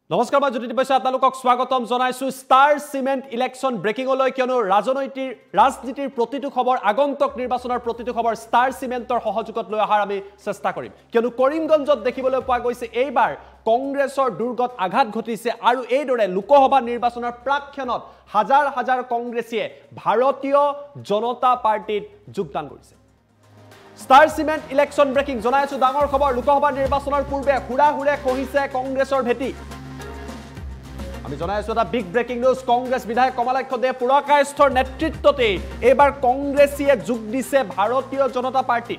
নমস্কাৰ মই জ্যোতি বৈশ্য আপোনালোকক স্বাগতম জনাইছো ষ্টাৰ সিমেন্ট ইলেকশন ব্ৰেকিংলৈ কিয়নো ৰাজনীতিৰ প্ৰতিটো খবৰ আগন্তুক নিৰ্বাচনৰ প্ৰতিটো খবৰ ষ্টাৰ সিমেন্টৰ সহযোগত লৈ অহাৰ আমি চেষ্টা কৰিম কিয়নো কৰিমগঞ্জত দেখিবলৈ পোৱা গৈছে এইবাৰ কংগ্ৰেছৰ দুৰ্গত আঘাত ঘটিছে আৰু এইদৰে লোকসভা নিৰ্বাচনৰ প্ৰাক্ষণত হাজাৰ হাজাৰ কংগ্ৰেছীয়ে ভাৰতীয় জনতা পাৰ্টিত যোগদান কৰিছে ষ্টাৰ সিমেন্ট ইলেকশন ব্ৰেকিং জনাইছো ডাঙৰ খবৰ লোকসভা নিৰ্বাচনৰ পূৰ্বে হুৰাহুৰে খহিছে কংগ্ৰেছৰ ভেটি আমি জনাইছো এটা বিগ ব্ৰেকিং নিউজ কংগ্ৰেছ বিধায়ক কমলাক্ষ দে পুৰকায়স্থৰ নেতৃত্বতে এবাৰ কংগ্ৰেছীয়ে যোগ দিছে ভাৰতীয় জনতা পাৰ্টি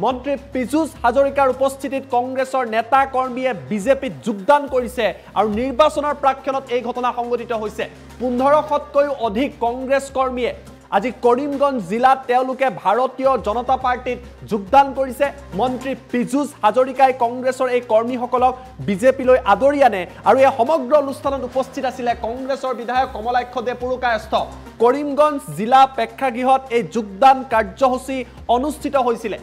মন্ত্ৰী পীযুষ হাজৰিকাৰ উপস্থিতিত কংগ্ৰেছৰ নেতা কৰ্মীয়ে বিজেপিত যোগদান কৰিছে আৰু নিৰ্বাচনৰ প্ৰাক্ষণত এই ঘটনা সংঘটিত হৈছে 1500তকৈও অধিক কংগ্ৰেছ কৰ্মীয়ে আজি কৰিমগঞ্জ জিলাত তেওঁলোকে ভাৰতীয় জনতা পাৰ্টিত যোগদান কৰিছে মন্ত্ৰী পীযুষ হাজৰিকাই কংগ্ৰেছৰ এই কৰ্মীসকলক বিজেপিলৈ আদৰি আনে আৰু এই সমগ্ৰ অনুষ্ঠানত উপস্থিত আছিল কংগ্ৰেছৰ বিধায়ক কমলাক্ষ দে পুৰকায়স্থ কৰিমগঞ্জ জিলা প্ৰেক্ষাগৃহত এই যোগদান কাৰ্যসূচী অনুষ্ঠিত হৈছিল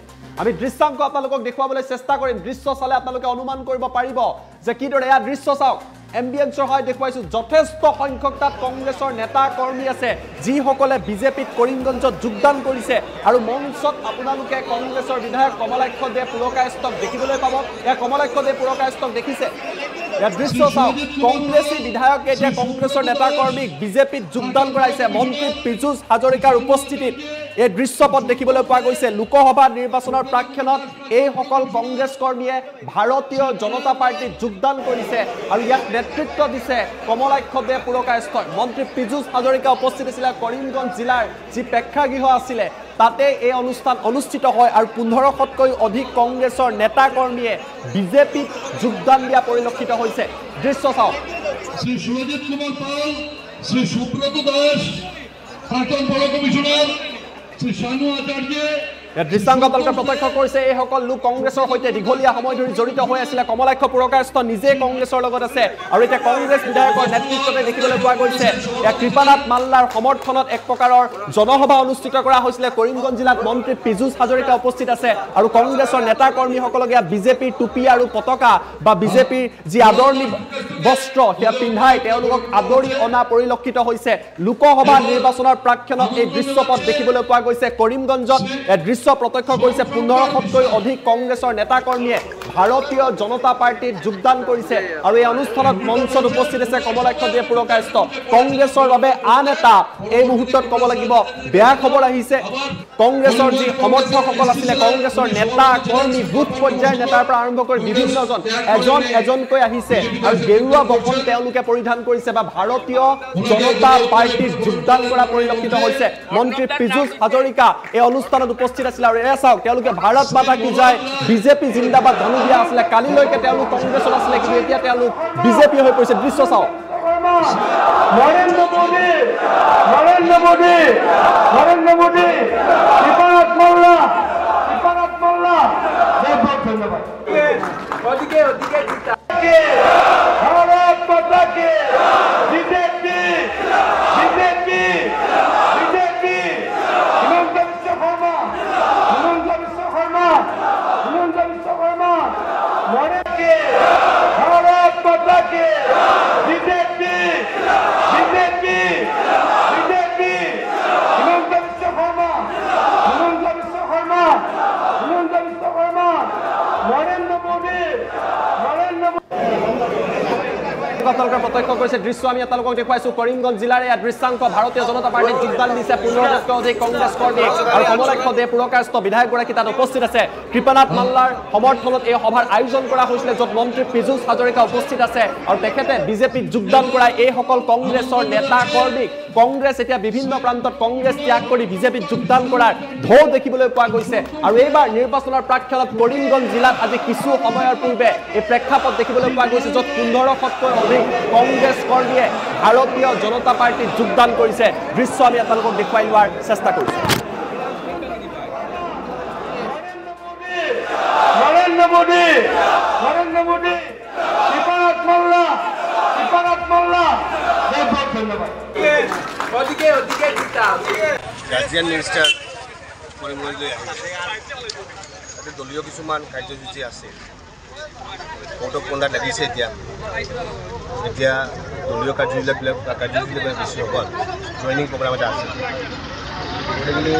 আমি দৃশ্যাংক আপোনালোকক দেখুৱাবলৈ চেষ্টা কৰিম দৃশ্য চালে আপোনালোকে অনুমান কৰিব পাৰিব যে কিদৰে এই দৃশ্য চাওক এম্বিয়েন্সৰ হয় দেখুৱাইছো যথেষ্ট সংখ্যক তাত কংগ্ৰেছৰ নেতা কৰ্মী আছে যিসকলে বিজেপিত কৰিমগঞ্জত যোগদান কৰিছে আৰু মঞ্চত আপোনালোকে কংগ্ৰেছৰ বিধায়ক কমলাক্ষ দে পুৰকায়স্থক দেখিবলৈ পাব এই কমলাক্ষ দে পুৰকায়স্থক দেখিছে এই দৃশ্য চাওক কংগ্ৰেছী বিধায়কে এতিয়া কংগ্ৰেছৰ নেতা কৰ্মীক বিজেপিত যোগদান কৰাইছে মন্ত্ৰী পীযুষ হাজৰিকাৰ উপস্থিতিত এই দৃশ্যপট দেখিবলৈ পোৱা গৈছে লোকসভা নিৰ্বাচনৰ প্ৰাক্ষণত এই সকল কংগ্ৰেছ কৰ্মীয়ে ভাৰতীয় জনতা পাৰ্টিত যোগদান কৰিছে আৰু ইয়াক নেতৃত্ব দিছে কমলাক্ষ দে পুৰকায়স্থ মন্ত্ৰী পীযুষ হাজৰিকা উপস্থিত আছিল কৰিমগঞ্জ জিলাৰ যি প্ৰেক্ষাগৃহ আছিল তাতে এই অনুষ্ঠান অনুষ্ঠিত হয় আৰু 1500তকৈও অধিক কংগ্ৰেছৰ নেতা কৰ্মীয়ে বিজেপিত যোগদান দিয়া পৰিলক্ষিত হৈছে দৃশ্য চাওক শ্ৰী সুৰজিৎ কুমাৰ পাল শ্ৰী সুব্ৰত দাস প্ৰাক্তন বড়ো কমিশনাৰ শ্ৰী শানু আচাৰ্য দৃশ্যাংক আপোনালোকে প্ৰত্যক্ষ কৰিছে এই সকল লোক কংগ্ৰেছৰ সৈতে দীঘলীয়া সময় ধৰি জড়িত হৈ আছিল কমলাক্ষ পুৰকায়স্থ নিজে কংগ্ৰেছৰ লগত আছে আৰু এতিয়া কংগ্ৰেছ বিধায়কৰ নেতৃত্বতে দেখিবলৈ পোৱা গৈছে কৃপানাথ মাল্লাৰ সমৰ্থনত এক প্ৰকাৰৰ জনসভা অনুষ্ঠিত কৰা হৈছিল কৰিমগঞ্জ জিলাত মন্ত্ৰী পীযুষ হাজৰিকা উপস্থিত আছে আৰু কংগ্ৰেছৰ নেতা কৰ্মীসকলক ইয়াত বিজেপিৰ টুপি আৰু পতাকা বা বিজেপিৰ যি আদৰণি বস্ত্ৰ সেয়া পিন্ধাই তেওঁলোকক আদৰি অনা পৰিলক্ষিত হৈছে লোকসভা নিৰ্বাচনৰ প্ৰাক্ষণত এই দৃশ্যপট দেখিবলৈ পোৱা গৈছে কৰিমগঞ্জত প্ৰত্যক্ষ কৰিছে 1500তকৈ অধিক কংগ্ৰেছৰ নেতা কৰ্মীয়ে ভাৰতীয় জনতা পাৰ্টিত যোগদান কৰিছে আৰু এই অনুষ্ঠানত মঞ্চত উপস্থিত আছে কমলাক্ষ দে পুৰকায়স্থ কংগ্ৰেছৰ বাবে আন এটা এই মুহূৰ্তত ক'ব লাগিব বেয়া খবৰ আহিছে কংগ্ৰেছৰ যি সমৰ্থকসকল আছিল কংগ্ৰেছৰ নেতা কৰ্মী বুথ পৰ্যায়ৰ নেতাৰ পৰা আৰম্ভ কৰি বিভিন্নজন এজনকৈ আহিছে আৰু গেৰুৱা বসন তেওঁলোকে পৰিধান কৰিছে বা ভাৰতীয় জনতা পাৰ্টিত যোগদান কৰা পৰিলক্ষিত হৈছে মন্ত্ৰী পীযুষ হাজৰিকা এই অনুষ্ঠানত উপস্থিত আছিল আৰু এয়া চাওক তেওঁলোকে ভাৰত মাতা কি যায় বিজেপি জিন্দাবাদ ধনু দিয়া আছিল কালিলৈকে তেওঁলোক কংগ্ৰেছত আছিল কিন্তু এতিয়া তেওঁলোক বিজেপি হৈ পৰিছে দৃশ্য চাওক নৰেন্দ্ৰ মোদী কৃপানাথ মাল্লা ধন্যবাদ ভাৰত মাতা কি বিজেপি भारत माता के बीजेपी हिमंत विश्व शर्मा नरेंद्र मोदी আপোনালোকে প্ৰত্যক্ষ কৰিছে দৃশ্য আমি আপোনালোকক দেখুৱাইছো কৰিমগঞ্জ জিলাৰ এই দৃশ্যাংক ভাৰতীয় জনতা পাৰ্টিত যোগদান দিছে 1500তকৈ অধিক কংগ্ৰেছ কৰ্মী আৰু কমলাক্ষ দে পুৰকায়স্থ বিধায়কগৰাকী তাত উপস্থিত আছে কৃপানাথ মাল্লাৰ সমৰ্থনত এই সভাৰ আয়োজন কৰা হৈছিল য'ত মন্ত্ৰী পীযুষ হাজৰিকা উপস্থিত আছে আৰু তেখেতে বিজেপিত যোগদান কৰা এইসকল কংগ্ৰেছৰ নেতা কৰ্মীক কংগ্ৰেছ এতিয়া বিভিন্ন প্ৰান্তত কংগ্ৰেছ ত্যাগ কৰি বিজেপিত যোগদান কৰাৰ ঢৌ দেখিবলৈ পোৱা গৈছে আৰু এইবাৰ নিৰ্বাচনৰ প্ৰাক্ষণত কৰিমগঞ্জ জিলাত আজি কিছু সময়ৰ পূৰ্বে এই প্ৰেক্ষাপট দেখিবলৈ পোৱা গৈছে য'ত 1500তকৈ অধিক কংগ্ৰেছ কৰ্মীয়ে ভাৰতীয় জনতা পাৰ্টিত যোগদান কৰিছে দৃশ্য আমি আপোনালোকক দেখুৱাই লোৱাৰ চেষ্টা কৰিছো नरेंद्र मोदी कृपानाथ माल्ला धन्यवाद গাৰ্জিয়ান মিনিষ্টাৰ কৰিমগঞ্জলৈ আহিছে দলীয় কিছুমান কাৰ্যসূচী আছে কৌতুক পণ্ডা লাগিছে এতিয়া এতিয়া দলীয় কাৰ্যবিলাক বেছিসকল জইনিং প্ৰগ্ৰাম এটা আছে গতিকে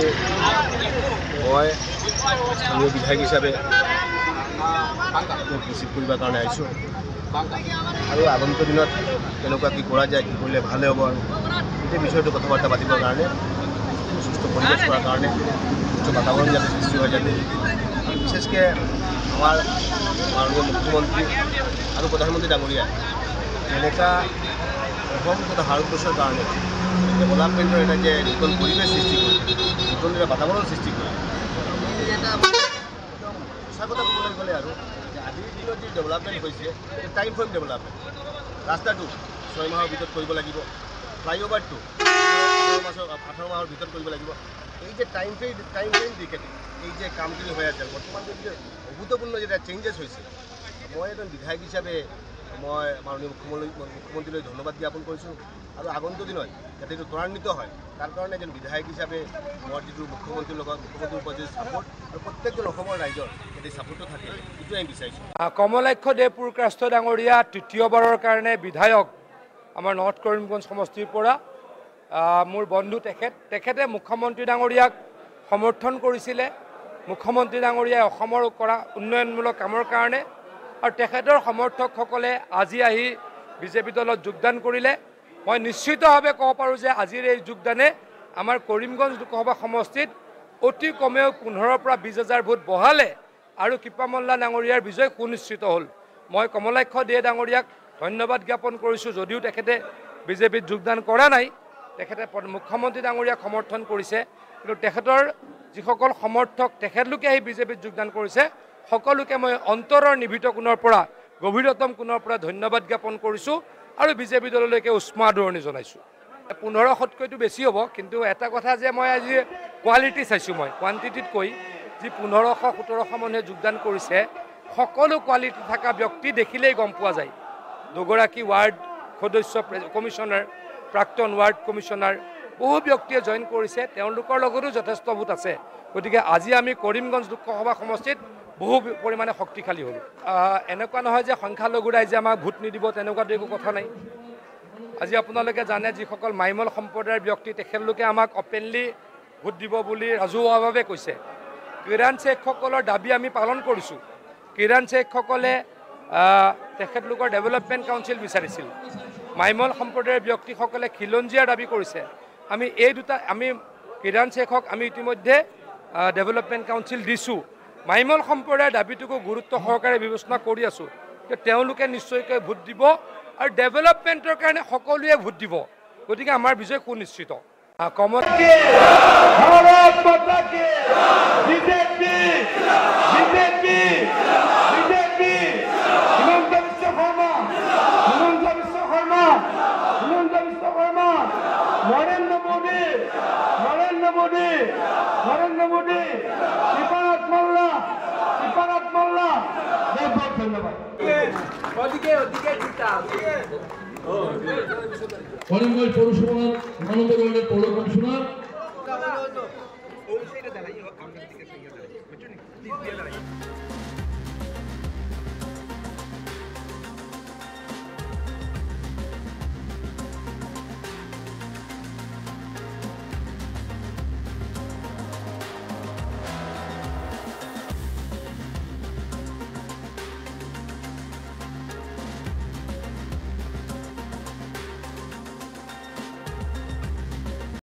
মই স্থানীয় বিধায়ক হিচাপে ৰিচিভ কৰিবৰ কাৰণে আহিছোঁ আৰু আগন্তুক দিনত কেনেকুৱা কি কৰা যায় কি কৰিলে ভালে হ'ব আৰু গোটেই বিষয়টো কথা বাৰ্তা পাতিবৰ কাৰণে সুস্থ পৰিৱেশ কৰাৰ কাৰণে সুস্থ বাতাবৰণ যাতে সৃষ্টি হয় যাতে বিশেষকৈ আমাৰ মাননীয় মুখ্যমন্ত্ৰী আৰু প্ৰধানমন্ত্ৰী ডাঙৰীয়া এনেকুৱা অসম তথা ভাৰতবৰ্ষৰ কাৰণে ডেভেলপমেণ্টৰ এটা যে নতুন পৰিৱেশ সৃষ্টি কৰি নতুন এটা বাতাবৰণ সৃষ্টি কৰি এটা সঁচা কথা ক'বলৈ গ'লে আৰু আজিৰ দিনত যি ডেভেলপমেণ্ট হৈছে টাইম ফ্ৰেম ডেভেলপমেণ্ট ৰাস্তাটো 6 মাহৰ ভিতৰত কৰিব লাগিব ফ্লাইঅভাৰটো 18 মাহৰ ভিতৰত কৰিব লাগিব এই যে টাইম ফ্ৰেম দিকেদি এই যে কামখিনি হৈ আছে বৰ্তমান যে অভূতপূৰ্ণ যে চেঞ্জেছ হৈছে মই এজন বিধায়ক হিচাপে মই মাননীয় মুখ্যমন্ত্ৰীলৈ ধন্যবাদ জ্ঞাপন কৰিছোঁ আৰু আগন্তুক দিনত যাতে এইটো ত্বৰান্বিত হয় তাৰ কাৰণে এজন বিধায়ক হিচাপে মই যিটো মুখ্যমন্ত্ৰীৰ লগত মুখ্যমন্ত্ৰীৰ ওপৰত যি ছাপোৰ্ট আৰু প্ৰত্যেকজন অসমৰ ৰাইজৰ যাতে ছাপোৰ্টটো থাকে এইটোৱে আমি বিচাৰিছোঁ কমলাক্ষ দেৱপুৰকাষ্ট ডাঙৰীয়া তৃতীয়বাৰৰ কাৰণে বিধায়ক আমাৰ নৰ্থ কৰিমগঞ্জ সমষ্টিৰ পৰা মোৰ বন্ধু তেখেতে মুখ্যমন্ত্ৰী ডাঙৰীয়াক সমৰ্থন কৰিছিলে মুখ্যমন্ত্ৰী ডাঙৰীয়াই অসমৰ কৰা উন্নয়নমূলক কামৰ কাৰণে আৰু তেখেতৰ সমৰ্থকসকলে আজি আহি বিজেপি দলত যোগদান কৰিলে মই নিশ্চিতভাৱে ক'ব পাৰোঁ যে আজিৰ এই যোগদানে আমাৰ কৰিমগঞ্জ লোকসভা সমষ্টিত অতি কমেও 15 পৰা 20,000 ভোট বঢ়ালে আৰু কৃপামল্লা ডাঙৰীয়াৰ বিজয় সুনিশ্চিত হ'ল মই কমলাক্ষ দে ডাঙৰীয়াক ধন্যবাদ জ্ঞাপন কৰিছোঁ যদিও তেখেতে বিজেপিত যোগদান কৰা নাই তেখেতে মুখ্যমন্ত্ৰী ডাঙৰীয়াক সমৰ্থন কৰিছে কিন্তু তেখেতৰ যিসকল সমৰ্থক তেখেতলোকে আহি বিজেপিত যোগদান কৰিছে সকলোকে মই অন্তৰৰ নিভিত কোণৰ পৰা গভীৰতম কোণৰ পৰা ধন্যবাদ জ্ঞাপন কৰিছোঁ আৰু বিজেপি দললৈকে উষ্ম আদৰণি জনাইছোঁ 1500তকৈতো বেছি হ'ব কিন্তু এটা কথা যে মই আজি কোৱালিটি চাইছোঁ মই কোৱান্টিটিতকৈ যি 1500-1700 মানুহে যোগদান কৰিছে সকলো কোৱালিটি থকা ব্যক্তি দেখিলেই গম পোৱা যায় দুগৰাকী ৱাৰ্ড সদস্য কমিশ্যনাৰ প্ৰাক্তন ৱাৰ্ড কমিশ্যনাৰ বহু ব্যক্তিয়ে জইন কৰিছে তেওঁলোকৰ লগতো যথেষ্ট ভোট আছে গতিকে আজি আমি কৰিমগঞ্জ লোকসভা সমষ্টিত বহু পৰিমাণে শক্তিশালী হ'লোঁ এনেকুৱা নহয় যে সংখ্যালঘু ৰাইজে আমাক ভোট নিদিব তেনেকুৱাতো একো কথা নাই আজি আপোনালোকে জানে যিসকল মাইমল সম্প্ৰদায়ৰ ব্যক্তি তেখেতলোকে আমাক অপেনলি ভোট দিব বুলি ৰাজহুৱাভাৱে কৈছে কিৰাণ শ্বেখসকলৰ দাবী আমি পালন কৰিছোঁ কিৰাণ শ্বেখসকলে তেখেতলোকৰ ডেভেলপমেণ্ট কাউন্সিল বিচাৰিছিল মাইমল সম্প্ৰদায়ৰ ব্যক্তিসকলে খিলঞ্জীয়াৰ দাবী কৰিছে আমি এই দুটা আমি কিৰাণ শ্বেখক আমি ইতিমধ্যে ডেভেলপমেণ্ট কাউন্সিল দিছোঁ মাইমল সম্প্ৰদায়ৰ দাবীটোকো গুৰুত্ব সহকাৰে বিবেচনা কৰি আছোঁ যে তেওঁলোকে নিশ্চয়কৈ ভোট দিব আৰু ডেভেলপমেণ্টৰ কাৰণে সকলোৱে ভোট দিব গতিকে আমাৰ বিজয় সুনিশ্চিত নৰেন্দ্ৰ মোদী কৃপানাথ মোল্লা ধন্যবাদ কৰিমগঞ্জ পৌৰসভাৰ 9 নম্বৰ ওয়াৰ্ডেৰ পৌৰ কমিশনাৰ